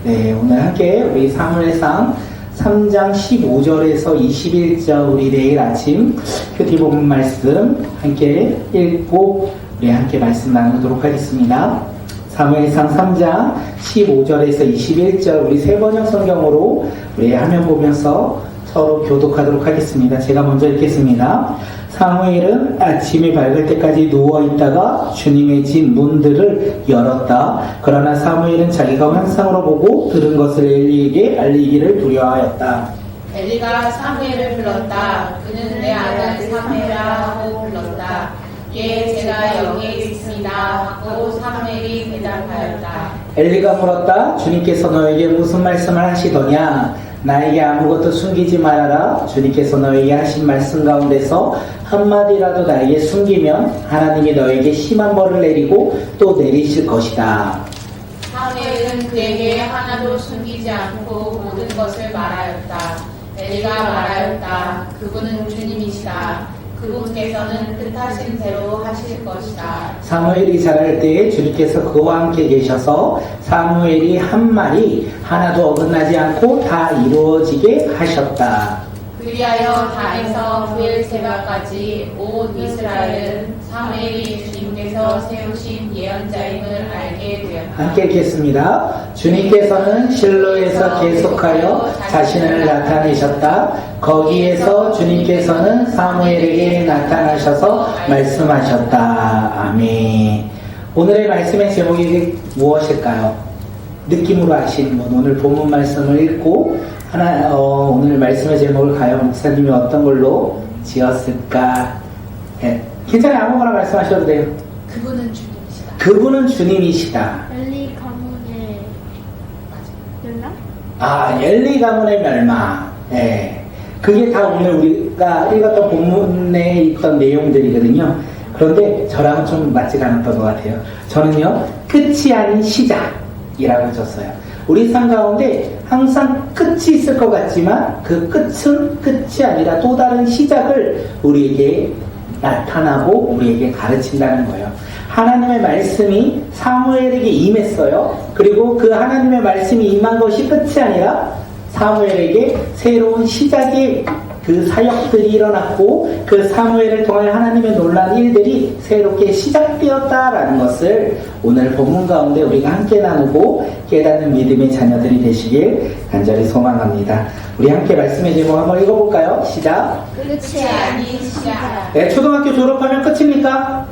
네, 오늘 함께 우리 사무엘상 3장 15절에서 21절 우리 내일 아침 큐티 본문 말씀 함께 읽고 우리 함께 말씀 나누도록 하겠습니다. 사무엘상 3장 15절에서 21절 우리 세 번역 성경으로 우리 화면 보면서 서로 교독하도록 하겠습니다. 제가 먼저 읽겠습니다. 사무엘은 아침이 밝을 때까지 누워있다가 주님의 집 문들을 열었다. 그러나 사무엘은 자기가 환상으로 보고 들은 것을 엘리에게 알리기를 두려워하였다. 엘리가 사무엘을 불렀다. 그는 내 아들 사무엘아 하고 불렀다. 예, 제가 여기에 있습니다 하고 사무엘이 대답하였다. 엘리가 물었다. 주님께서 너에게 무슨 말씀을 하시더냐? 나에게 아무것도 숨기지 말아라. 주님께서 너에게 하신 말씀 가운데서 한마디라도 나에게 숨기면 하나님이 너에게 심한 벌을 내리고 또 내리실 것이다. 사무엘은 그에게 하나도 숨기지 않고 모든 것을 말하였다. 엘리가 말하였다. 그분은 주님이시다. 그분께서는 뜻하신 대로 하실 것이다. 사무엘이 자랄 때에 주님께서 그와 함께 계셔서 사무엘이 한 말이 하나도 어긋나지 않고 다 이루어지게 하셨다. 그리하여 단에서 브엘세바까지 온 이스라엘은 사무엘이 주님께서 세우신 예언자임을 알게 되었다. 함께 읽겠습니다. 주님께서는 실로에서 계속하여 자신을 나타내셨다. 거기에서 주님께서는 사무엘에게 나타나셔서 말씀하셨다. 아멘. 오늘의 말씀의 제목이 무엇일까요? 느낌으로 아시는 분, 오늘 본문 말씀을 읽고 오늘 말씀의 제목을 가요 목사님이 어떤 걸로 지었을까? 네. 괜찮아요. 아무거나 말씀하셔도 돼요. 그분은 주님이시다. 그분은 주님이시다. 엘리 가문의 멸망? 엘리 가문의 멸망. 네. 그게 다 오늘 우리가 읽었던 본문에 있던 내용들이거든요. 그런데 저랑은 좀 맞지가 않았던 것 같아요. 저는요, 끝이 아닌 시작이라고 줬어요. 우리 삶 가운데 항상 끝이 있을 것 같지만 그 끝은 끝이 아니라 또 다른 시작을 우리에게 나타나고 우리에게 가르친다는 거예요. 하나님의 말씀이 사무엘에게 임했어요. 그리고 그 하나님의 말씀이 임한 것이 끝이 아니라 사무엘에게 새로운 시작의 그 사역들이 일어났고 그 사무엘을 통한 하나님의 놀라운 일들이 새롭게 시작되었다라는 것을 오늘 본문 가운데 우리가 함께 나누고 깨닫는 믿음의 자녀들이 되시길 간절히 소망합니다. 우리 함께 말씀의 제목 한번 읽어볼까요? 시작. 끝이 아닌 시작. 네, 초등학교 졸업하면 끝입니까?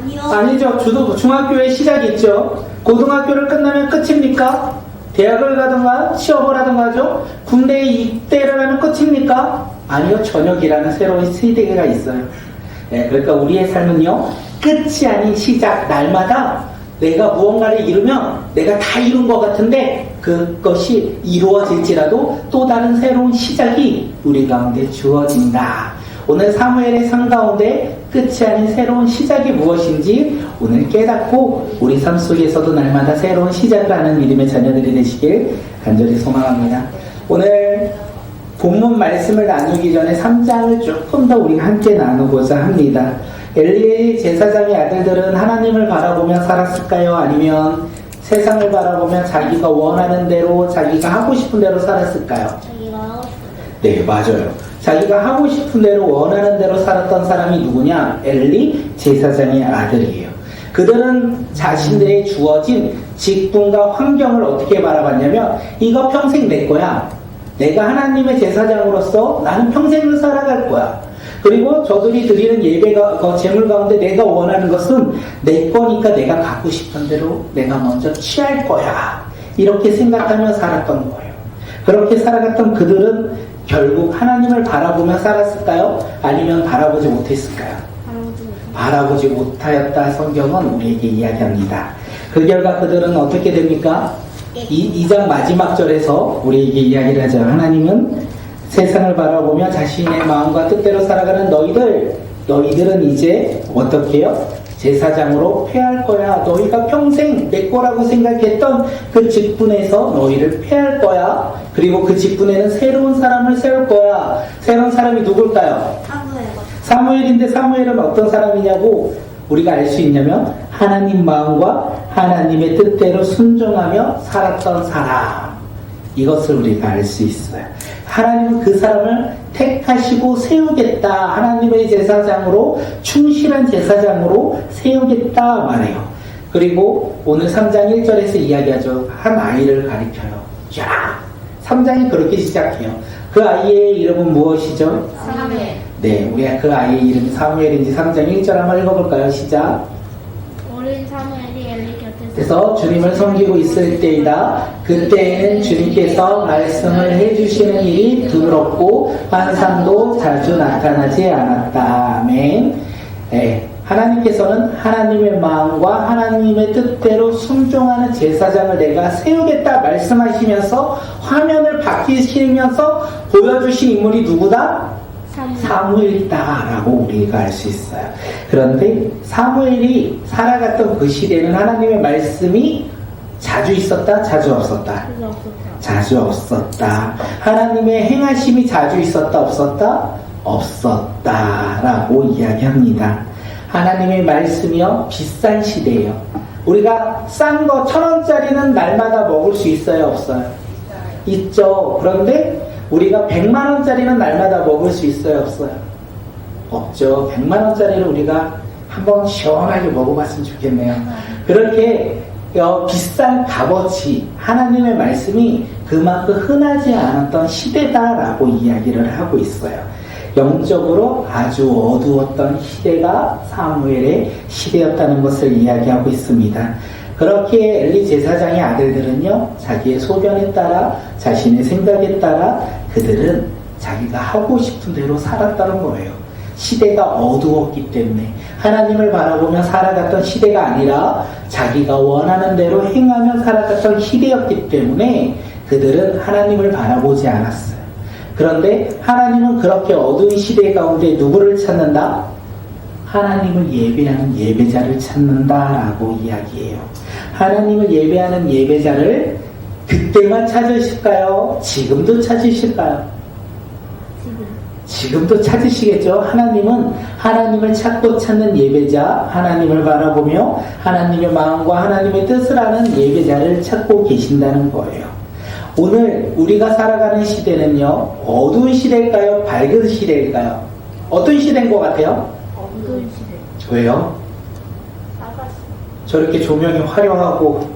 아니요. 아니죠. 중학교에 시작이 있죠. 고등학교를 끝나면 끝입니까? 대학을 가든가 취업을 하든가 하죠. 군대에 입대를 하면 끝입니까? 아니요. 전역이라는 새로운 세계가 있어요. 네, 그러니까 우리의 삶은요, 끝이 아닌 시작. 날마다 내가 무언가를 이루면 내가 다 이룬 것 같은데 그것이 이루어질지라도 또 다른 새로운 시작이 우리 가운데 주어진다. 오늘 사무엘의 삶 가운데 끝이 아닌 새로운 시작이 무엇인지 오늘 깨닫고 우리 삶 속에서도 날마다 새로운 시작을 하는 믿음의 자녀들이 되시길 간절히 소망합니다. 오늘 본문 말씀을 나누기 전에 3장을 조금 더 우리 함께 나누고자 합니다. 엘리의 제사장의 아들들은 하나님을 바라보며 살았을까요? 아니면 세상을 바라보며 자기가 원하는 대로 자기가 하고 싶은 대로 살았을까요? 자기가 하고 싶은 네, 맞아요. 자기가 하고 싶은 대로 원하는 대로 살았던 사람이 누구냐? 엘리 제사장의 아들이에요. 그들은 자신들의 주어진 직분과 환경을 어떻게 바라봤냐면 이거 평생 내 거야. 내가 하나님의 제사장으로서 나는 평생을 살아갈 거야. 그리고 저들이 드리는 예배가 제물 가운데 내가 원하는 것은 내 거니까 내가 갖고 싶은 대로 내가 먼저 취할 거야. 이렇게 생각하며 살았던 거예요. 그렇게 살아갔던 그들은 결국 하나님을 바라보며 살았을까요? 아니면 바라보지 못했을까요? 바라보지 못하였다. 성경은 우리에게 이야기합니다. 그 결과 그들은 어떻게 됩니까? 2장 마지막 절에서 우리에게 이야기를 하죠. 하나님은 세상을 바라보며 자신의 마음과 뜻대로 살아가는 너희들은 이제 어떻게 해요? 제사장으로 폐할 거야. 너희가 평생 내 거라고 생각했던 그 직분에서 너희를 폐할 거야. 그리고 그 직분에는 새로운 사람을 세울 거야. 새로운 사람이 누굴까요? 사무엘인데 사무엘은 어떤 사람이냐고 우리가 알 수 있냐면 하나님 마음과 하나님의 뜻대로 순종하며 살았던 사람. 이것을 우리가 알 수 있어요. 하나님은 그 사람을 택하시고 세우겠다. 하나님의 제사장으로, 충실한 제사장으로 세우겠다 말해요. 그리고 오늘 3장 1절에서 이야기하죠. 한 아이를 가리켜요. 야! 3장이 그렇게 시작해요. 그 아이의 이름은 무엇이죠? 사무엘. 네, 우리가 그 아이의 이름이 사무엘인지 3장 1절 한번 읽어볼까요? 시작. 어린 사무엘이 엘리 곁에서 그래서 주님을 섬기고 있을 때이다. 그때에는 주님께서 말씀을 해주시는 일이 드물었고 환상도 자주 나타나지 않았다. 아멘. 네, 하나님께서는 하나님의 마음과 하나님의 뜻대로 순종하는 제사장을 내가 세우겠다 말씀하시면서 화면을 바뀌시면서 보여주신 인물이 누구다? 사무엘이다라고 우리가 알 수 있어요. 그런데 사무엘이 살아갔던 그 시대는 하나님의 말씀이 자주 있었다, 자주 없었다. 그게 없었다. 자주 없었다. 하나님의 행하심이 자주 있었다, 없었다? 없었다라고 이야기합니다. 하나님의 말씀이요, 비싼 시대예요. 우리가 싼 거 1,000원짜리는 날마다 먹을 수 있어요, 없어요? 있죠. 그런데 우리가 100만원짜리는 날마다 먹을 수 있어요, 없어요? 없죠. 100만원짜리를 우리가 한번 시원하게 먹어봤으면 좋겠네요. 그렇게 비싼 값어치, 하나님의 말씀이 그만큼 흔하지 않았던 시대다라고 이야기를 하고 있어요. 영적으로 아주 어두웠던 시대가 사무엘의 시대였다는 것을 이야기하고 있습니다. 그렇게 엘리 제사장의 아들들은요, 자기의 소견에 따라, 자신의 생각에 따라 그들은 자기가 하고 싶은 대로 살았다는 거예요. 시대가 어두웠기 때문에 하나님을 바라보며 살아갔던 시대가 아니라 자기가 원하는 대로 행하며 살아갔던 시대였기 때문에 그들은 하나님을 바라보지 않았어요. 그런데 하나님은 그렇게 어두운 시대 가운데 누구를 찾는다? 하나님을 예배하는 예배자를 찾는다라고 이야기해요. 하나님을 예배하는 예배자를 그때만 찾으실까요? 지금도 찾으실까요? 지금도 찾으시겠죠? 하나님은 하나님을 찾고 찾는 예배자, 하나님을 바라보며 하나님의 마음과 하나님의 뜻을 아는 예배자를 찾고 계신다는 거예요. 오늘 우리가 살아가는 시대는요, 어두운 시대일까요? 밝은 시대일까요? 어떤 시대인 것 같아요? 어두운 시대. 왜요? 저렇게 조명이 화려하고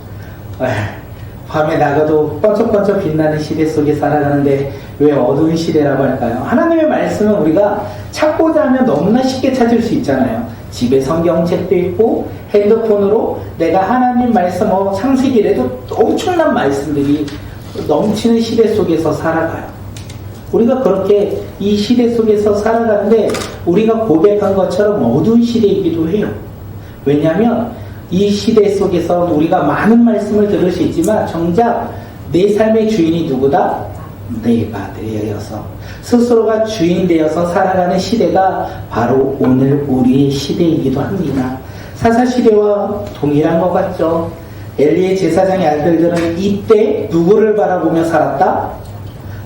밤에 나가도 번쩍번쩍 빛나는 시대 속에 살아가는데 왜 어두운 시대라고 할까요? 하나님의 말씀은 우리가 찾고자 하면 너무나 쉽게 찾을 수 있잖아요. 집에 성경책도 있고 핸드폰으로 내가 하나님 말씀 창세기라도 엄청난 말씀들이 넘치는 시대 속에서 살아가요. 우리가 그렇게 이 시대 속에서 살아가는데 우리가 고백한 것처럼 어두운 시대이기도 해요. 왜냐하면 이 시대 속에서 우리가 많은 말씀을 들을 수 있지만 정작 내 삶의 주인이 누구다? 내가 되어서 스스로가 주인 되어서 살아가는 시대가 바로 오늘 우리의 시대이기도 합니다. 사사시대와 동일한 것 같죠? 엘리의 제사장의 아들들은 이때 누구를 바라보며 살았다?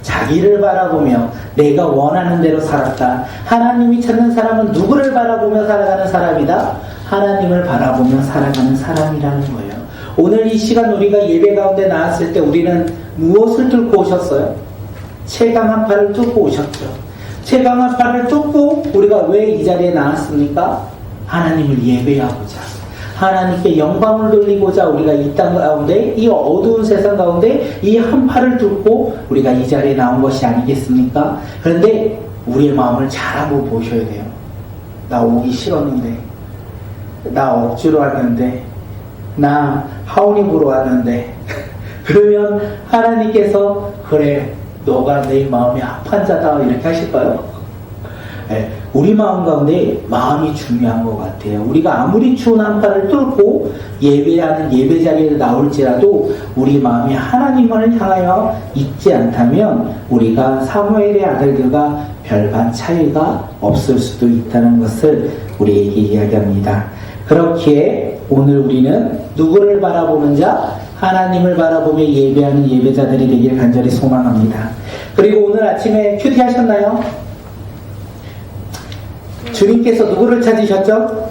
자기를 바라보며 내가 원하는 대로 살았다. 하나님이 찾는 사람은 누구를 바라보며 살아가는 사람이다? 하나님을 바라보며 살아가는 사람이라는 거예요. 오늘 이 시간 우리가 예배 가운데 나왔을 때 우리는 무엇을 뚫고 오셨어요? 채강 한 팔을 뚫고 오셨죠. 채강 한 팔을 뚫고 우리가 왜 이 자리에 나왔습니까? 하나님을 예배하고자, 하나님께 영광을 돌리고자 우리가 이 땅 가운데, 이 어두운 세상 가운데 이 한 팔을 뚫고 우리가 이 자리에 나온 것이 아니겠습니까? 그런데 우리의 마음을 잘 한번 보셔야 돼요. 나 오기 싫었는데, 나 억지로 왔는데, 나 하오니 보러 왔는데 그러면 하나님께서 그래 너가 내 마음이 합한 자다 이렇게 하실까요? 네, 우리 마음 가운데 마음이 중요한 것 같아요. 우리가 아무리 추운 한파를 뚫고 예배하는 예배 자리에 나올지라도 우리 마음이 하나님을 향하여 있지 않다면 우리가 사무엘의 아들들과 별반 차이가 없을 수도 있다는 것을 우리에게 이야기합니다. 그렇기에 오늘 우리는 누구를 바라보는 자? 하나님을 바라보며 예배하는 예배자들이 되길 간절히 소망합니다. 그리고 오늘 아침에 큐티 하셨나요? 주님께서 누구를 찾으셨죠?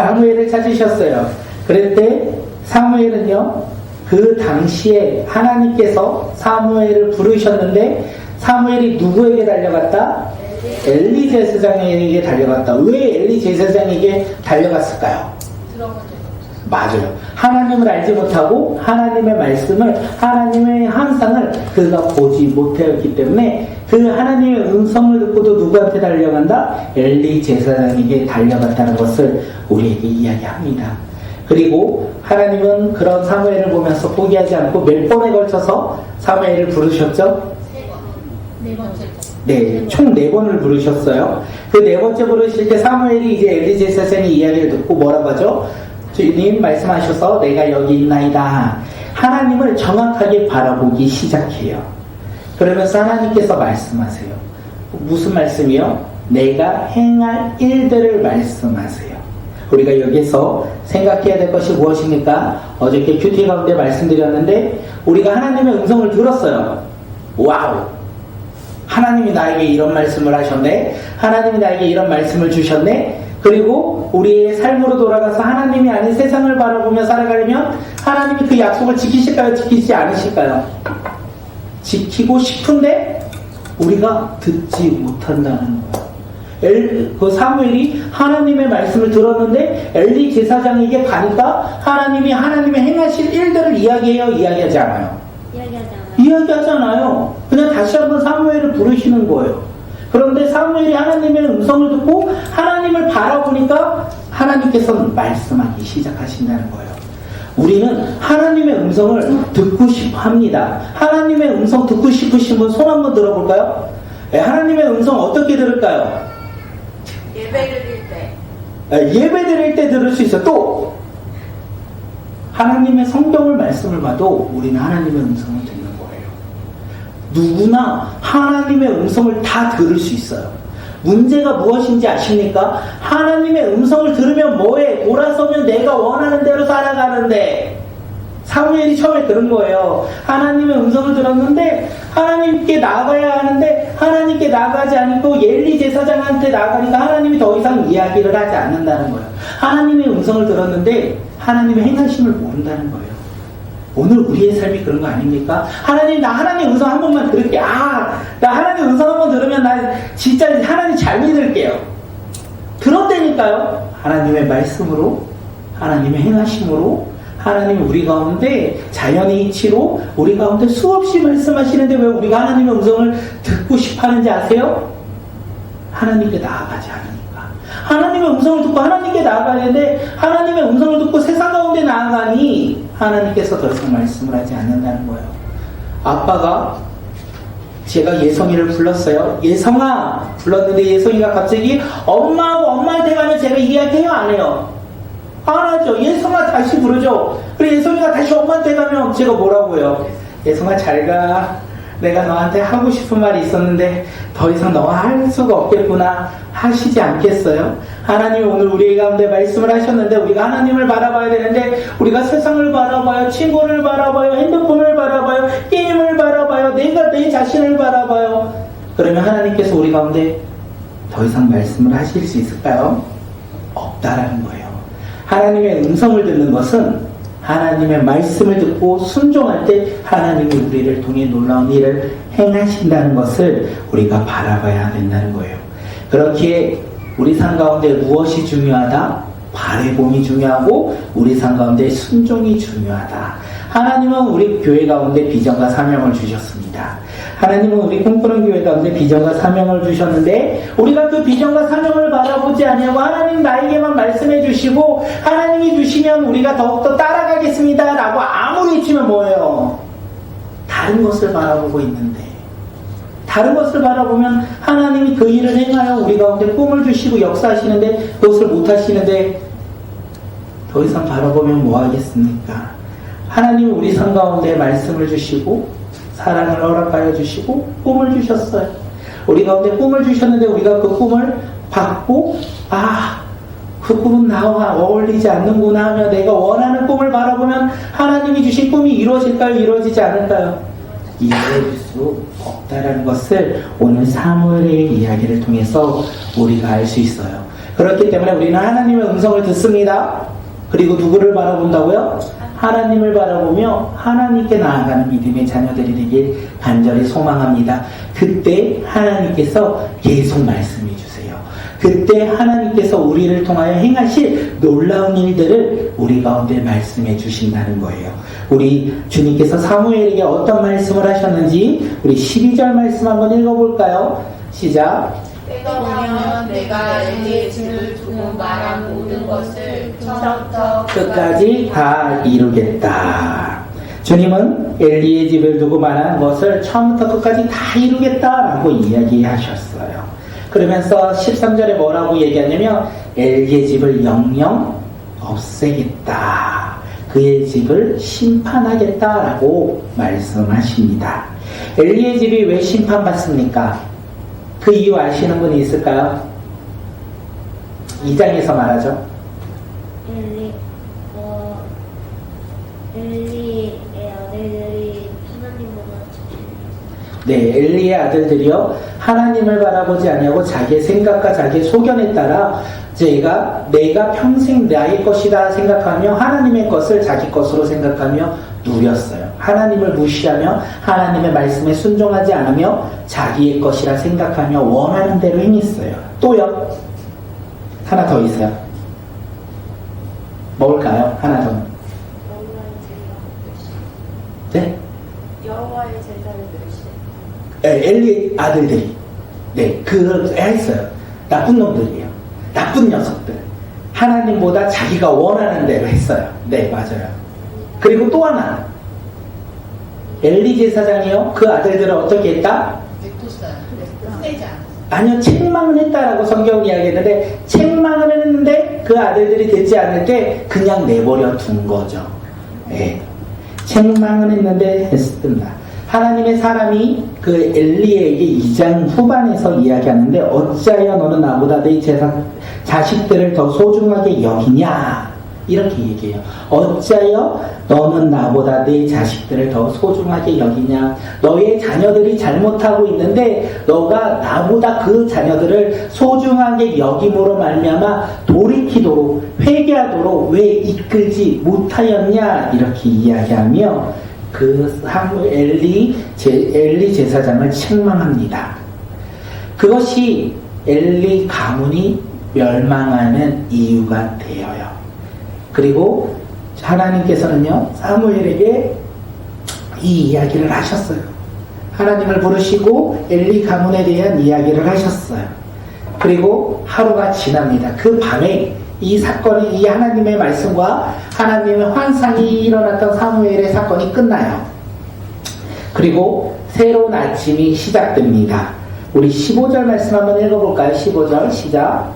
사무엘을 찾으셨어요. 그럴 때 사무엘은요, 그 당시에 하나님께서 사무엘을 부르셨는데 사무엘이 누구에게 달려갔다? 엘리 제사장에게 달려갔다. 왜 엘리 제사장에게 달려갔을까요? 들어본 적 없어요. 맞아요. 하나님을 알지 못하고 하나님의 말씀을, 하나님의 환상을 그가 보지 못하였기 때문에 그 하나님의 음성을 듣고도 누구한테 달려간다? 엘리 제사장에게 달려갔다는 것을 우리에게 이야기합니다. 그리고 하나님은 그런 사무엘을 보면서 포기하지 않고 몇 번에 걸쳐서 사무엘을 부르셨죠? 네 번째. 네, 총 4번을 부르셨어요. 그 4번째 부르실 때 사무엘이 이제 엘리 제사장의 이야기를 듣고 뭐라고 하죠? 주님 말씀하셔서 내가 여기 있나이다. 하나님을 정확하게 바라보기 시작해요. 그러면서 하나님께서 말씀하세요. 무슨 말씀이요? 내가 행할 일들을 말씀하세요. 우리가 여기서 생각해야 될 것이 무엇입니까? 어저께 큐티 가운데 말씀드렸는데 우리가 하나님의 음성을 들었어요. 와우! 하나님이 나에게 이런 말씀을 하셨네. 하나님이 나에게 이런 말씀을 주셨네. 그리고 우리의 삶으로 돌아가서 하나님이 아닌 세상을 바라보며 살아가려면 하나님이 그 약속을 지키실까요? 지키지 않으실까요? 지키고 싶은데 우리가 듣지 못한다는 거예요. 그 사무엘이 하나님의 말씀을 들었는데 엘리 제사장에게 가니까 하나님이 하나님의 행하실 일들을 이야기해요? 이야기하지 않아요? 이야기하잖아요. 그냥 다시 한번 사무엘을 부르시는 거예요. 그런데 사무엘이 하나님의 음성을 듣고 하나님을 바라보니까 하나님께서는 말씀하기 시작하신다는 거예요. 우리는 하나님의 음성을 듣고 싶어 합니다. 하나님의 음성 듣고 싶으신 분 손 한번 들어볼까요? 하나님의 음성 어떻게 들을까요? 예배 드릴 때. 예배 드릴 때 들을 수 있어요. 또 하나님의 성경을 말씀을 봐도 우리는 하나님의 음성을 듣는 거예요. 누구나 하나님의 음성을 다 들을 수 있어요. 문제가 무엇인지 아십니까? 하나님의 음성을 들으면 뭐해? 돌아서면 내가 원하는 대로 살아가는데. 사무엘이 처음에 그런 거예요. 하나님의 음성을 들었는데 하나님께 나가야 하는데 하나님께 나가지 않고 엘리 제사장한테 나가니까 하나님이 더 이상 이야기를 하지 않는다는 거예요. 하나님의 음성을 들었는데 하나님의 행하심을 모른다는 거예요. 오늘 우리의 삶이 그런 거 아닙니까? 하나님, 나 하나님 음성 한 번만 들을게. 나 하나님 음성 한 번 들으면 나 진짜 하나님 잘 믿을게요. 들었다니까요. 하나님의 말씀으로, 하나님의 행하심으로, 하나님이 우리 가운데 자연의 이치로 우리 가운데 수없이 말씀하시는데 왜 우리가 하나님의 음성을 듣고 싶어 하는지 아세요? 하나님께 나아가지 않으니까. 하나님의 음성을 듣고 하나님께 나아가야 되는데 하나님의 음성을 듣고 세상 가운데 나아가니 하나님께서 더 이상 말씀을 하지 않는다는 거예요. 아빠가 제가 예성이를 불렀어요. 예성아! 불렀는데 예성이가 갑자기 엄마하고 엄마한테 가면 제가 이야기해요? 안 해요? 안 하죠. 예성아 다시 부르죠. 그리고 예성이가 다시 엄마한테 가면 제가 뭐라고 해요? 예성아 잘 가. 내가 너한테 하고 싶은 말이 있었는데 더 이상 너와 할 수가 없겠구나. 하시지 않겠어요? 하나님이 오늘 우리 가운데 말씀을 하셨는데 우리가 하나님을 바라봐야 되는데 우리가 세상을 바라봐요. 친구를 바라봐요. 핸드폰을 바라봐요. 게임을 바라봐요. 내가 내 자신을 바라봐요. 그러면 하나님께서 우리 가운데 더 이상 말씀을 하실 수 있을까요? 없다라는 거예요. 하나님의 음성을 듣는 것은 하나님의 말씀을 듣고 순종할 때 하나님이 우리를 통해 놀라운 일을 행하신다는 것을 우리가 바라봐야 된다는 거예요. 그렇기에 우리 삶 가운데 무엇이 중요하다? 바라봄이 중요하고 우리 삶 가운데 순종이 중요하다. 하나님은 우리 교회 가운데 비전과 사명을 주셨습니다. 하나님은 우리 꿈꾸는 교회 가운데 비전과 사명을 주셨는데 우리가 그 비전과 사명을 바라보지 않냐고 하나님 나에게만 말씀해 주시고 하나님이 주시면 우리가 더욱더 따라가겠습니다 라고 아무리 외치면 뭐예요? 다른 것을 바라보고 있는데 다른 것을 바라보면 하나님이 그 일을 행하여 우리 가운데 꿈을 주시고 역사하시는데 그것을 못하시는데 더 이상 바라보면 뭐 하겠습니까? 하나님이 우리 삶 가운데 말씀을 주시고 사랑을 허락하여 주시고 꿈을 주셨어요. 우리 가운데 꿈을 주셨는데 우리가 그 꿈을 받고 그 꿈은 나와 어울리지 않는구나 하며 내가 원하는 꿈을 바라보면 하나님이 주신 꿈이 이루어질까요? 이루어지지 않을까요? 이루어질 수 없다라는 것을 오늘 사무엘의 이야기를 통해서 우리가 알 수 있어요. 그렇기 때문에 우리는 하나님의 음성을 듣습니다. 그리고 누구를 바라본다고요? 하나님을 바라보며 하나님께 나아가는 믿음의 자녀들이 되길 간절히 소망합니다. 그때 하나님께서 계속 말씀해 주세요. 그때 하나님께서 우리를 통하여 행하실 놀라운 일들을 우리 가운데 말씀해 주신다는 거예요. 우리 주님께서 사무엘에게 어떤 말씀을 하셨는지 우리 12절 말씀 한번 읽어볼까요? 시작. 때가 오면 내가 엘리의 집을 두고 말한 모든 것을 처음부터 끝까지 다 이루겠다. 주님은 엘리의 집을 두고 말한 것을 처음부터 끝까지 다 이루겠다라고 이야기하셨어요. 그러면서 13절에 뭐라고 얘기하냐면 엘리의 집을 영영 없애겠다. 그의 집을 심판하겠다라고 말씀하십니다. 엘리의 집이 왜 심판받습니까? 그 이유 아시는 분이 있을까요? 2장에서 말하죠. 엘리의 아들들이 하나님보다 네, 엘리의 아들들이요 하나님을 바라보지 아니하고 자기의 생각과 자기의 소견에 따라 내가 평생 나의 것이다 생각하며 하나님의 것을 자기 것으로 생각하며 누렸어요. 하나님을 무시하며 하나님의 말씀에 순종하지 않으며 자기의 것이라 생각하며 원하는 대로 행했어요. 또요 하나 더 있어요. 뭘까요? 하나 더. 네? 여호와의 제사를 멸시. 네, 엘리의 아들들이 그걸 했어요. 나쁜 놈들이에요. 나쁜 녀석들. 하나님보다 자기가 원하는 대로 했어요. 네, 맞아요. 그리고 또 하나 엘리 제사장이요 그 아들들을 어떻게 했다? 세지 않았어. 아니요, 책망을 했다라고 성경은 이야기했는데 책망을 했는데 그 아들들이 되지 않을 때 그냥 내버려 둔 거죠. 네. 책망을 했는데 했습니다. 하나님의 사람이 그 엘리에게 2장 후반에서 이야기하는데 어찌하여 너는 나보다 내 자식들을 더 소중하게 여기냐 이렇게 얘기해요. 어찌하여 너는 나보다 내 자식들을 더 소중하게 여기냐. 너의 자녀들이 잘못하고 있는데 너가 나보다 그 자녀들을 소중하게 여김으로 말미암아 돌이키도록 회개하도록 왜 이끌지 못하였냐 이렇게 이야기하며 그 엘리 제사장을 책망합니다. 그것이 엘리 가문이 멸망하는 이유가 되어요. 그리고 하나님께서는요 사무엘에게 이 이야기를 하셨어요. 하나님을 부르시고 엘리 가문에 대한 이야기를 하셨어요. 그리고 하루가 지납니다. 그 밤에 이 사건이 이 하나님의 말씀과 하나님의 환상이 일어났던 사무엘의 사건이 끝나요. 그리고 새로운 아침이 시작됩니다. 우리 15절 말씀 한번 읽어볼까요? 15절 시작.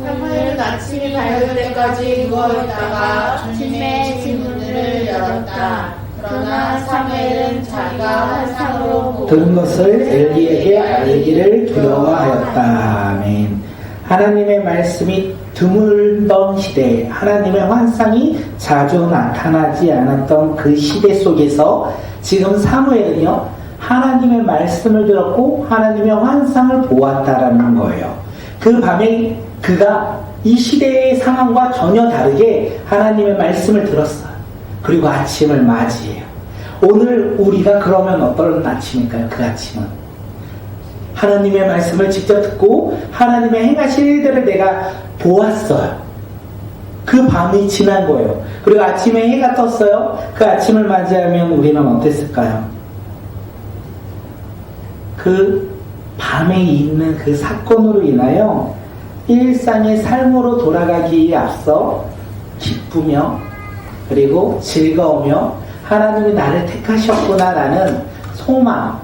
사무엘은 아침이 밝을 때까지 누워있다가 주님의 집 문을 열었다. 그러나 사무엘은 자기가 환상으로 들은 것을 엘리에게 알기를 두려워하였다. 아멘. 하나님의 말씀이 드물던 시대, 하나님의 환상이 자주 나타나지 않았던 그 시대 속에서 지금 사무엘은요 하나님의 말씀을 들었고 하나님의 환상을 보았다라는 거예요. 그 밤에 그가 이 시대의 상황과 전혀 다르게 하나님의 말씀을 들었어요. 그리고 아침을 맞이해요. 오늘 우리가 그러면 어떤 아침일까요? 그 아침은 하나님의 말씀을 직접 듣고 하나님의 행하실 일들을 내가 보았어요. 그 밤이 지난 거예요. 그리고 아침에 해가 떴어요. 그 아침을 맞이하면 우리는 어땠을까요? 그 밤에 있는 그 사건으로 인하여 일상의 삶으로 돌아가기에 앞서 기쁘며 그리고 즐거우며 하나님이 나를 택하셨구나라는 소망,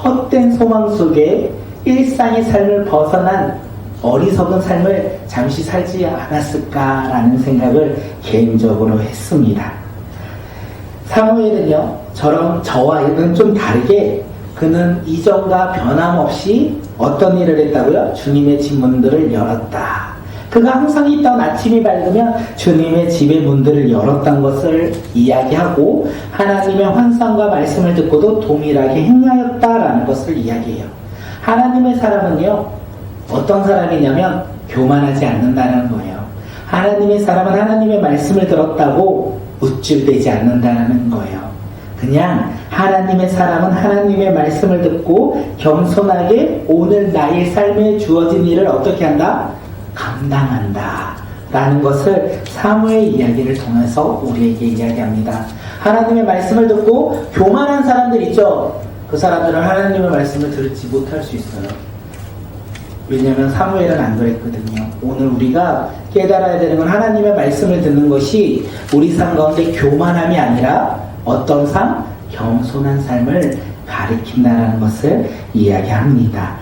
헛된 소망 속에 일상의 삶을 벗어난 어리석은 삶을 잠시 살지 않았을까라는 생각을 개인적으로 했습니다. 사무엘은요, 저와는 좀 다르게 그는 이전과 변함없이 어떤 일을 했다고요? 주님의 집 문들을 열었다. 그가 항상 있던 아침이 밝으면 주님의 집의 문들을 열었던 것을 이야기하고 하나님의 환상과 말씀을 듣고도 동일하게 행하였다라는 것을 이야기해요. 하나님의 사람은요 어떤 사람이냐면 교만하지 않는다는 거예요. 하나님의 사람은 하나님의 말씀을 들었다고 우쭐대지 않는다는 거예요. 그냥 하나님의 사람은 하나님의 말씀을 듣고 겸손하게 오늘 나의 삶에 주어진 일을 어떻게 한다? 감당한다 라는 것을 사무엘 이야기를 통해서 우리에게 이야기합니다. 하나님의 말씀을 듣고 교만한 사람들 있죠? 그 사람들은 하나님의 말씀을 들지 못할 수 있어요. 왜냐하면 사무엘은 안 그랬거든요. 오늘 우리가 깨달아야 되는 건 하나님의 말씀을 듣는 것이 우리 삶 가운데 교만함이 아니라 어떤 삶? 겸손한 삶을 가리킨다는 것을 이야기합니다.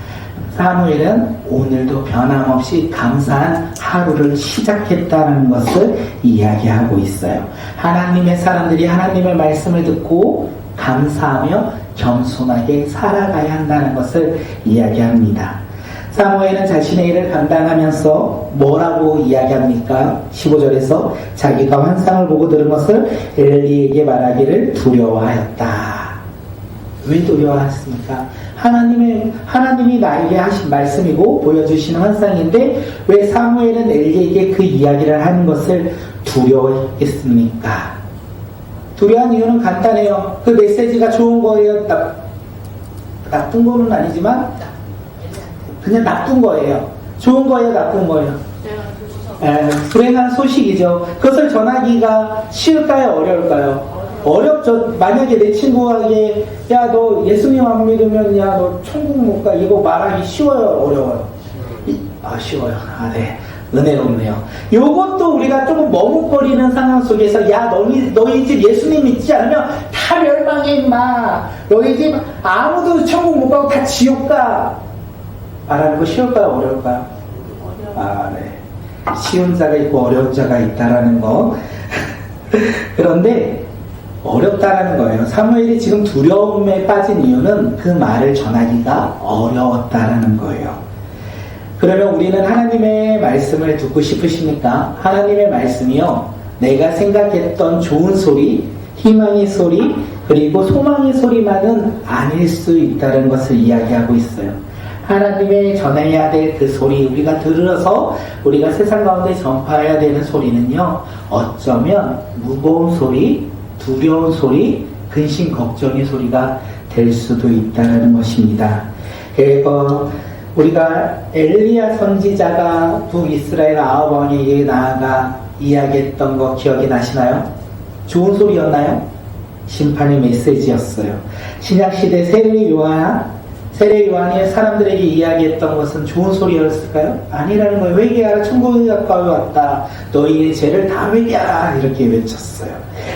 사무엘은 오늘도 변함없이 감사한 하루를 시작했다는 것을 이야기하고 있어요. 하나님의 사람들이 하나님의 말씀을 듣고 감사하며 겸손하게 살아가야 한다는 것을 이야기합니다. 사무엘은 자신의 일을 감당하면서 뭐라고 이야기합니까? 15절에서 자기가 환상을 보고 들은 것을 엘리에게 말하기를 두려워하였다. 왜 두려워했습니까? 하나님이 나에게 하신 말씀이고 보여주시는 환상인데 왜 사무엘은 엘리에게 그 이야기를 하는 것을 두려워했겠습니까? 두려워한 이유는 간단해요. 그 메시지가 좋은 거예요? 나쁜 거는 아니지만 그냥 나쁜 거예요. 좋은 거예요? 나쁜 거예요? 불행한 소식이죠. 그것을 전하기가 쉬울까요? 어려울까요? 어렵죠. 만약에 내 친구에게 야 너 예수님 안 믿으면 야 너 천국 못 가 이거 말하기 쉬워요? 어려워요? 쉬워요. 네. 은혜롭네요. 요것도 우리가 조금 머뭇거리는 상황 속에서 야 너희 집 예수님 믿지 않으면 다 멸망해 임마. 너희 집 아무도 천국 못 가고 다 지옥 가. 말하는 거 쉬울까요? 어려울까요? 네. 쉬운 자가 있고 어려운 자가 있다라는 거. 그런데 어렵다라는 거예요. 사무엘이 지금 두려움에 빠진 이유는 그 말을 전하기가 어려웠다라는 거예요. 그러면 우리는 하나님의 말씀을 듣고 싶으십니까? 하나님의 말씀이요. 내가 생각했던 좋은 소리, 희망의 소리, 그리고 소망의 소리만은 아닐 수 있다는 것을 이야기하고 있어요. 하나님의 전해야 될 그 소리, 우리가 들어서 우리가 세상 가운데 전파해야 되는 소리는요, 어쩌면 무거운 소리, 두려운 소리, 근심 걱정의 소리가 될 수도 있다는 것입니다. 그리고 우리가 엘리야 선지자가 북이스라엘 9왕에게 나아가 이야기했던 거 기억이 나시나요? 좋은 소리였나요? 심판의 메시지였어요. 신약시대 세례 요한이 사람들에게 이야기했던 것은 좋은 소리였을까요? 아니라는 거예요. 회개하라, 천국이 가까이 왔다. 너희의 죄를 다 회개하라. 이렇게 외쳤어요.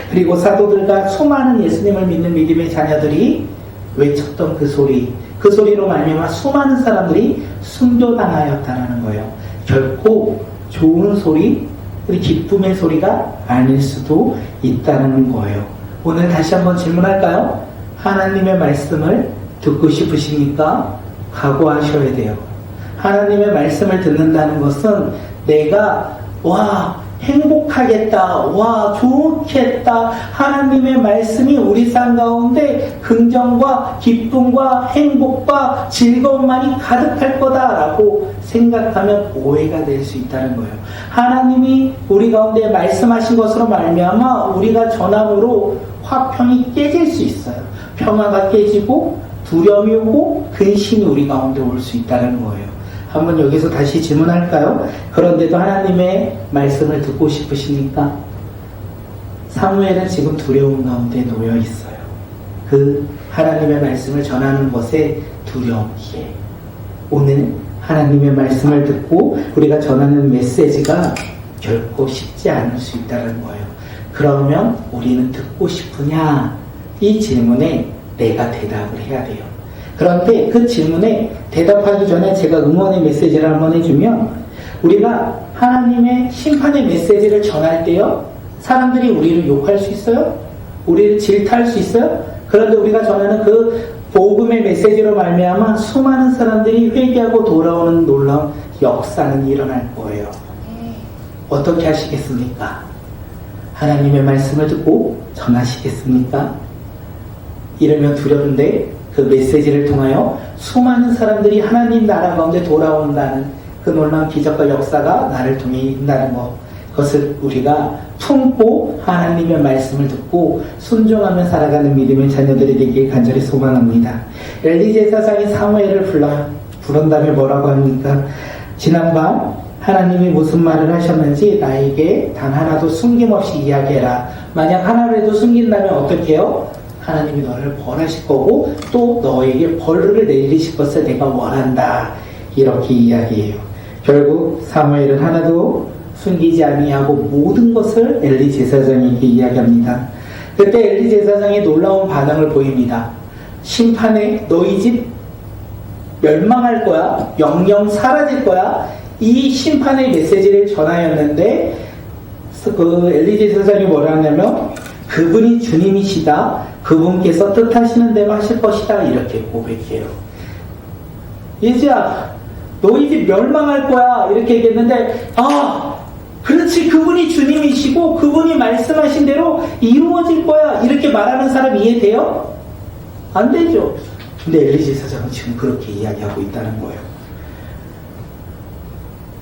그리고 사도들과 수많은 예수님을 믿는 믿음의 자녀들이 외쳤던 그 소리로 말미암아 수많은 사람들이 순교당하였다는 거예요. 결코 좋은 소리, 기쁨의 소리가 아닐 수도 있다는 거예요. 오늘 다시 한번 질문할까요? 하나님의 말씀을 듣고 싶으십니까? 각오하셔야 돼요. 하나님의 말씀을 듣는다는 것은 내가 행복하겠다, 좋겠다, 하나님의 말씀이 우리 삶 가운데 긍정과 기쁨과 행복과 즐거움만이 가득할 거다라고 생각하면 오해가 될 수 있다는 거예요. 하나님이 우리 가운데 말씀하신 것으로 말미암아 우리가 전함으로 화평이 깨질 수 있어요. 평화가 깨지고 두려움이 오고 근심이 우리 가운데 올 수 있다는 거예요. 한번 여기서 다시 질문할까요? 그런데도 하나님의 말씀을 듣고 싶으십니까? 사무엘은 지금 두려움 가운데 놓여 있어요. 그 하나님의 말씀을 전하는 것에 두려움이에 오늘 하나님의 말씀을 듣고 우리가 전하는 메시지가 결코 쉽지 않을 수 있다는 거예요. 그러면 우리는 듣고 싶으냐? 이 질문에 내가 대답을 해야 돼요. 그런데 그 질문에 대답하기 전에 제가 응원의 메시지를 한번 해주면 우리가 하나님의 심판의 메시지를 전할 때요, 사람들이 우리를 욕할 수 있어요? 우리를 질타할 수 있어요? 그런데 우리가 전하는 그 복음의 메시지로 말미암아 수많은 사람들이 회개하고 돌아오는 놀라운 역사는 일어날 거예요. 어떻게 하시겠습니까? 하나님의 말씀을 듣고 전하시겠습니까? 이러면 두려운데 그 메시지를 통하여 수많은 사람들이 하나님 나라 가운데 돌아온다는 그 놀라운 기적과 역사가 나를 통해 있다는 것, 그것을 우리가 품고 하나님의 말씀을 듣고 순종하며 살아가는 믿음의 자녀들이 되길 간절히 소망합니다. 엘리 제사장이 사무엘을 부른 다음에 뭐라고 합니까? 지난밤 하나님이 무슨 말을 하셨는지 나에게 단 하나도 숨김없이 이야기해라. 만약 하나라도 숨긴다면 어떻게 해요? 하나님이 너를 벌하실 거고 또 너에게 벌을 내리실 것을 내가 원한다. 이렇게 이야기해요. 결국 사무엘은 하나도 숨기지 아니하고 모든 것을 엘리 제사장에게 이야기합니다. 그때 엘리 제사장이 놀라운 반응을 보입니다. 심판에 너희 집 멸망할 거야. 영영 사라질 거야. 이 심판의 메시지를 전하였는데 그 엘리 제사장이 뭐라 하냐면 그분이 주님이시다. 그분께서 뜻하시는 대로 하실 것이다. 이렇게 고백해요. 예지야 너희 집 멸망할 거야. 이렇게 얘기했는데 그렇지 그분이 주님이시고 그분이 말씀하신 대로 이루어질 거야. 이렇게 말하는 사람 이해돼요? 안 되죠. 근데 엘리 제사장은 지금 그렇게 이야기하고 있다는 거예요.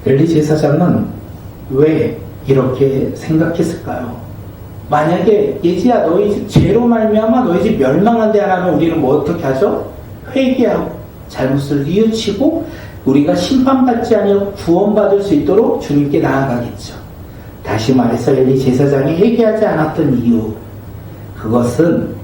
엘리 제사장은 왜 이렇게 생각했을까요? 만약에 예지야 너희 집 죄로 말미암아 너희 집 멸망한대 하면 우리는 뭐 어떻게 하죠? 회개하고 잘못을 뉘우치고 우리가 심판받지 아니하고 구원받을 수 있도록 주님께 나아가겠죠. 다시 말해서 엘리 제사장이 회개하지 않았던 이유, 그것은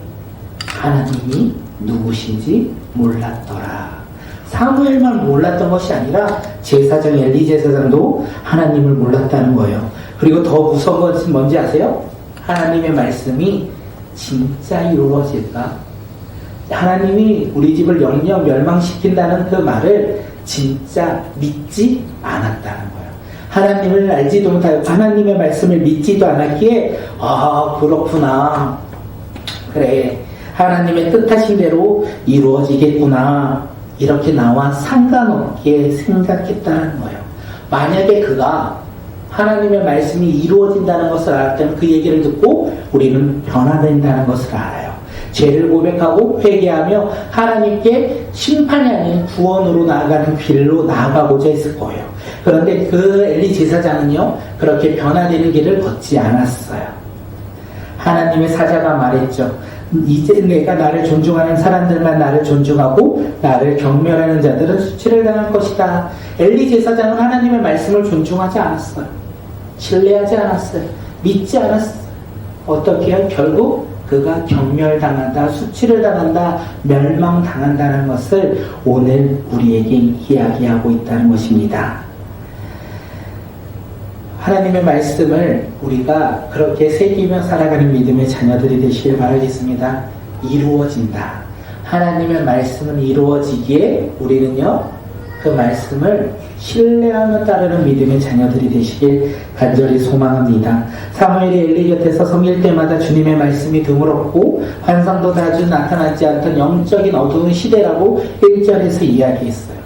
하나님이 누구신지 몰랐더라. 사무엘만 몰랐던 것이 아니라 제사장 엘리 제사장도 하나님을 몰랐다는 거예요. 그리고 더 무서운 것은 뭔지 아세요? 하나님의 말씀이 진짜 이루어질까? 하나님이 우리 집을 영영 멸망시킨다는 그 말을 진짜 믿지 않았다는 거예요. 하나님을 알지도 못하고 하나님의 말씀을 믿지도 않았기에 그렇구나. 그래. 하나님의 뜻하신 대로 이루어지겠구나. 이렇게 나와 상관없게 생각했다는 거예요. 만약에 그가 하나님의 말씀이 이루어진다는 것을 알았다면 그 얘기를 듣고 우리는 변화된다는 것을 알아요. 죄를 고백하고 회개하며 하나님께 심판이 아닌 구원으로 나아가는 길로 나아가고자 했을 거예요. 그런데 그 엘리 제사장은요 그렇게 변화되는 길을 걷지 않았어요. 하나님의 사자가 말했죠. 이제 내가 나를 존중하는 사람들만 나를 존중하고 나를 경멸하는 자들은 수치를 당할 것이다. 엘리 제사장은 하나님의 말씀을 존중하지 않았어요. 신뢰하지 않았어요. 믿지 않았어요. 어떻게 해요? 결국 그가 경멸당한다, 수치를 당한다, 멸망당한다는 것을 오늘 우리에게 이야기하고 있다는 것입니다. 하나님의 말씀을 우리가 그렇게 새기며 살아가는 믿음의 자녀들이 되시길 바라겠습니다. 이루어진다. 하나님의 말씀은 이루어지기에 우리는요 그 말씀을 신뢰하며 따르는 믿음의 자녀들이 되시길 간절히 소망합니다. 사무엘이 엘리 곁에서 섬길 때마다 주님의 말씀이 드물었고 환상도 자주 나타나지 않던 영적인 어두운 시대라고 1절에서 이야기했어요.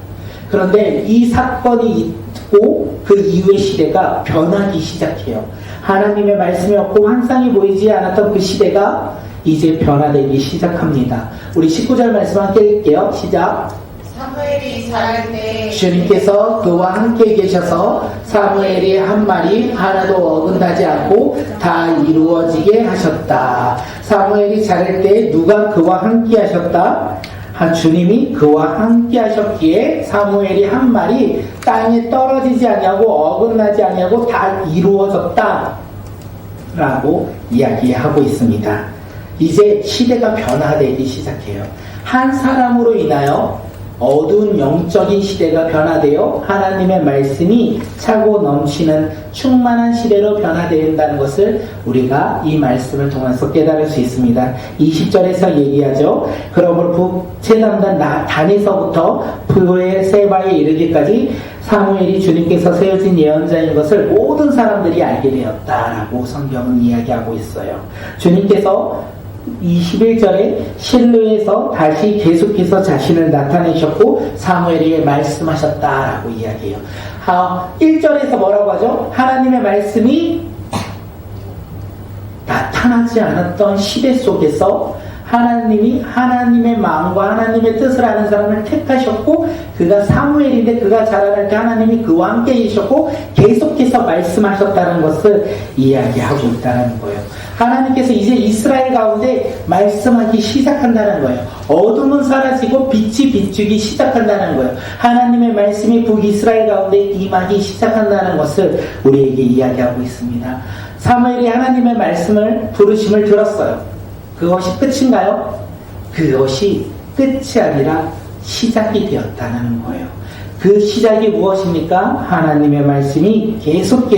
그런데 이 사건이 있고 그 이후의 시대가 변하기 시작해요. 하나님의 말씀이 없고 환상이 보이지 않았던 그 시대가 이제 변화되기 시작합니다. 우리 19절 말씀 함께 읽게요. 시작. 사무엘이 자랄 때 주님께서 그와 함께 계셔서 사무엘이 한 말이 하나도 어긋나지 않고 다 이루어지게 하셨다. 사무엘이 자랄 때 누가 그와 함께 하셨다? 주님이 그와 함께 하셨기에 사무엘이 한 말이 땅에 떨어지지 아니하고 어긋나지 아니하고 다 이루어졌다 라고 이야기하고 있습니다. 이제 시대가 변화되기 시작해요. 한 사람으로 인하여 어두운 영적인 시대가 변화되어 하나님의 말씀이 차고 넘치는 충만한 시대로 변화된다는 것을 우리가 이 말씀을 통해서 깨달을 수 있습니다. 20절에서 얘기하죠. 그러므로 북제담단 단에서부터 브엘세바에 이르기까지 사무엘이 주님께서 세워진 예언자인 것을 모든 사람들이 알게 되었다라고 성경은 이야기하고 있어요. 주님께서 21절에 실로에서 다시 계속해서 자신을 나타내셨고 사무엘에게 말씀하셨다라고 이야기해요. 1절에서 뭐라고 하죠? 하나님의 말씀이 나타나지 않았던 시대 속에서 하나님이 하나님의 마음과 하나님의 뜻을 아는 사람을 택하셨고 그가 사무엘인데 그가 자라날 때 하나님이 그와 함께 계셨고 계속해서 말씀하셨다는 것을 이야기하고 있다는 거예요. 하나님께서 이제 이스라엘 가운데 말씀하기 시작한다는 거예요. 어둠은 사라지고 빛이 비추기 시작한다는 거예요. 하나님의 말씀이 북이스라엘 가운데 임하기 시작한다는 것을 우리에게 이야기하고 있습니다. 사무엘이 하나님의 말씀을 부르심을 들었어요. 그것이 끝인가요? 그것이 끝이 아니라 시작이 되었다는 거예요. 그 시작이 무엇입니까? 하나님의 말씀이 계속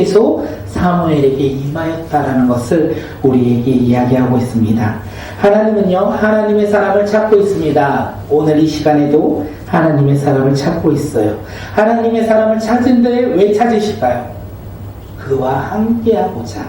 사무엘에게 임하였다라는 것을 우리에게 이야기하고 있습니다. 하나님은요, 하나님의 사람을 찾고 있습니다. 오늘 이 시간에도 하나님의 사람을 찾고 있어요. 하나님의 사람을 찾은데 왜 찾으실까요? 그와 함께하고자.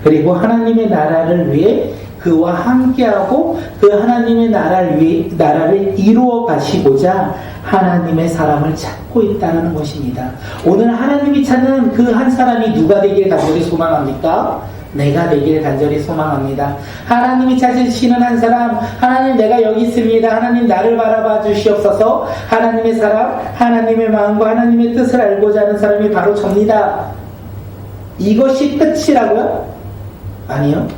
그리고 하나님의 나라를 위해 그와 함께하고 그 하나님의 나라를 이루어 가시고자 하나님의 사람을 찾고 있다는 것입니다. 오늘 하나님이 찾는 그 한 사람이 누가 되길 간절히 소망합니까? 내가 되길 간절히 소망합니다. 하나님이 찾으시는 한 사람, 하나님 내가 여기 있습니다. 하나님 나를 바라봐 주시옵소서. 하나님의 사람, 하나님의 마음과 하나님의 뜻을 알고자 하는 사람이 바로 접니다. 이것이 끝이라고요? 아니요.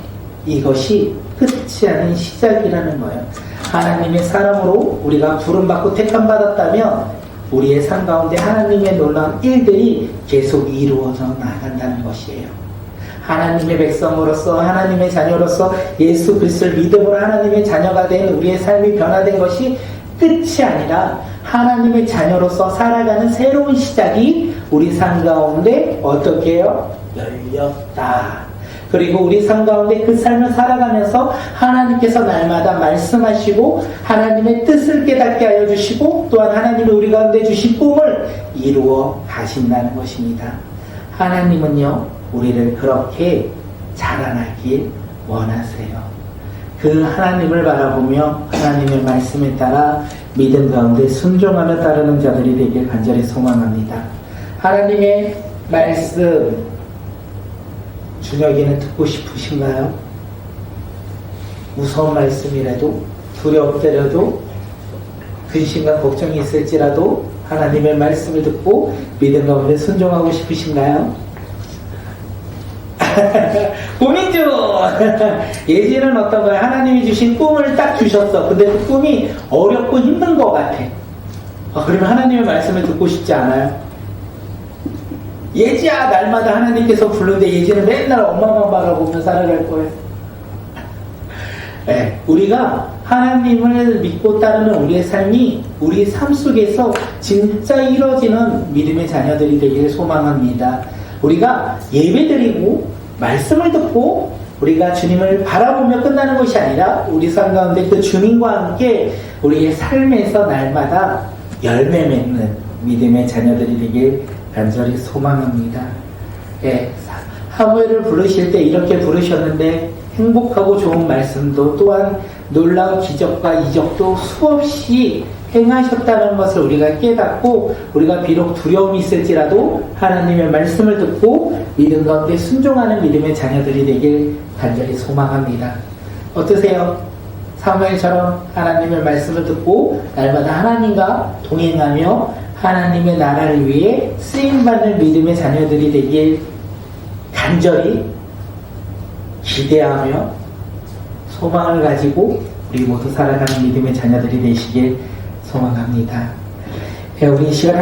이것이 끝이 아닌 시작이라는 거예요. 하나님의 사람으로 우리가 부름받고 택함받았다면 우리의 삶 가운데 하나님의 놀라운 일들이 계속 이루어져 나간다는 것이에요. 하나님의 백성으로서 하나님의 자녀로서 예수 그리스도를 믿음으로 하나님의 자녀가 된 우리의 삶이 변화된 것이 끝이 아니라 하나님의 자녀로서 살아가는 새로운 시작이 우리 삶 가운데 어떻게 해요? 열렸다. 그리고 우리 삶 가운데 그 삶을 살아가면서 하나님께서 날마다 말씀하시고 하나님의 뜻을 깨닫게 하여 주시고 또한 하나님이 우리 가운데 주신 꿈을 이루어 가신다는 것입니다. 하나님은요, 우리를 그렇게 자라나길 원하세요. 그 하나님을 바라보며 하나님의 말씀에 따라 믿음 가운데 순종하며 따르는 자들이 되길 간절히 소망합니다. 하나님의 말씀 준혁이는 듣고 싶으신가요? 무서운 말씀이라도 두렵더라도 근심과 걱정이 있을지라도 하나님의 말씀을 듣고 믿음 가운데 순종하고 싶으신가요? 고민 중! 예지는 어떤 거예요? 하나님이 주신 꿈을 딱 주셨어. 근데 그 꿈이 어렵고 힘든 것 같아. 그러면 하나님의 말씀을 듣고 싶지 않아요? 예지야, 날마다 하나님께서 부르는데 예지는 맨날 엄마만 바라보며 살아갈 거예요. 네, 우리가 하나님을 믿고 따르는 우리의 삶이 우리 삶 속에서 진짜 이루어지는 믿음의 자녀들이 되기를 소망합니다. 우리가 예배드리고 말씀을 듣고 우리가 주님을 바라보며 끝나는 것이 아니라 우리 삶 가운데 그 주님과 함께 우리의 삶에서 날마다 열매 맺는 믿음의 자녀들이 되길 간절히 소망합니다. 예, 사무엘을 부르실 때 이렇게 부르셨는데 행복하고 좋은 말씀도 또한 놀라운 기적과 이적도 수없이 행하셨다는 것을 우리가 깨닫고 우리가 비록 두려움이 있을지라도 하나님의 말씀을 듣고 믿음 가운데 순종하는 믿음의 자녀들이 되길 간절히 소망합니다. 어떠세요? 사무엘처럼 하나님의 말씀을 듣고 날마다 하나님과 동행하며 하나님의 나라를 위해 쓰임받는 믿음의 자녀들이 되길 간절히 기대하며 소망을 가지고 우리 모두 살아가는 믿음의 자녀들이 되시길 소망합니다. 우리 이 시간